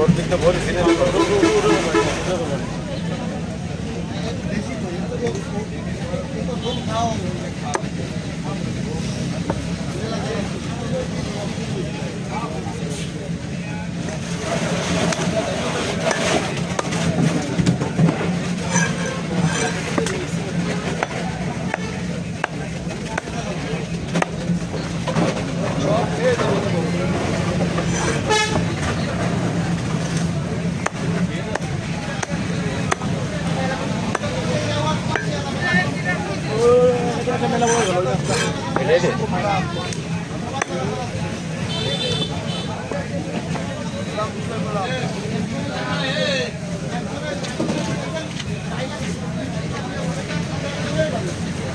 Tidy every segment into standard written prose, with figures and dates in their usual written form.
ওর দিকটা ভরে ফিরে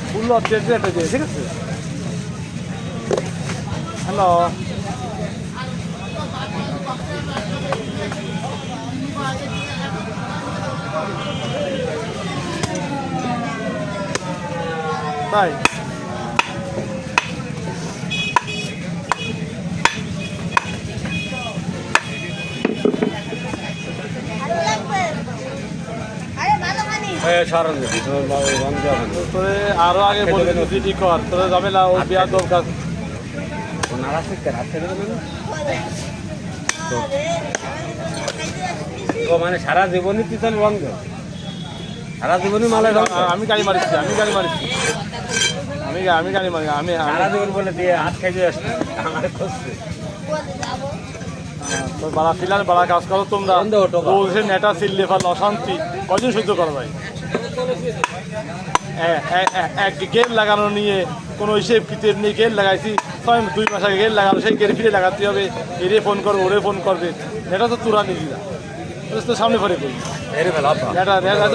ফুল অবজেক্ট একটা দিয়ে ঠিক আছে। হ্যালো তাই আরো আগে বলে দিদি কর তোরা যাবে না ও বিয়ার দরকার মানে সারা জীবনই পিছন বন্ধ, সারা জীবনই মালে আমি গাড়ি মারিছি আমি গাড়ি মারি আমি সারা জীবন বলে দিয়ে হাত খাইতে আসছে আমার খুঁজছে বাড়া ফিলার বাড়া কাজ করো তোমরা বলছে নেটা সিল্লেফার অশান্তি কজন সহ্য করো ভাই। এক গেট লাগানো নিয়ে কোনো হিসেব কিতের নিয়ে গেট লাগাইছি 2 মাস আগে গেট লাগানো সেই গেট ফিরে লাগাতে হবে এরে ফোন করবে ওরে ফোন করবে নেটা তো তুরা নিয়ে তো সামনে পরে করি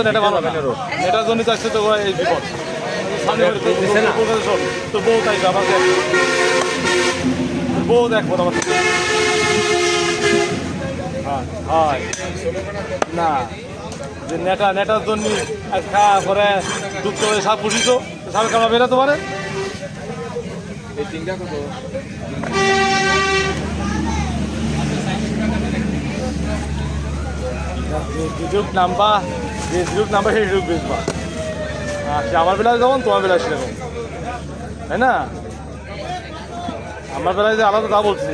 নেটা ভালো নেটার জন্য চাচ্ছে তো এই বিপদ সামনে তো বউ তাই আমার বউ দেখবো আমার হয় না যে নেটার জন্য খাওয়া পরে দুধ করে সাপ পুষিত সাপ কামাবে না তোমার যুগ নাম্বা যে যুগ নাম্বা সেই যুগ বেচবা আচ্ছা আমার বেলায় যেমন তোমার বেলায় সেরকম তাই না। আমার বেলায় যে আলাদা তা বলছি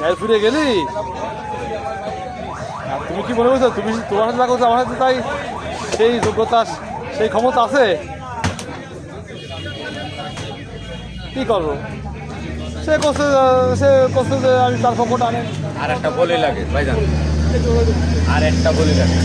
না ফিরে গেলি আর তুমি কি মনে করছো তুমি তোমার হাতে লাগছো আমার হাতে তাই সেই যোগ্যতা সেই ক্ষমতা আছে কি করবো সে করছে যে আমি তার পক্ষটা আনেন আর একটা বলি লাগে ভাইজান আর একটা বলি লাগে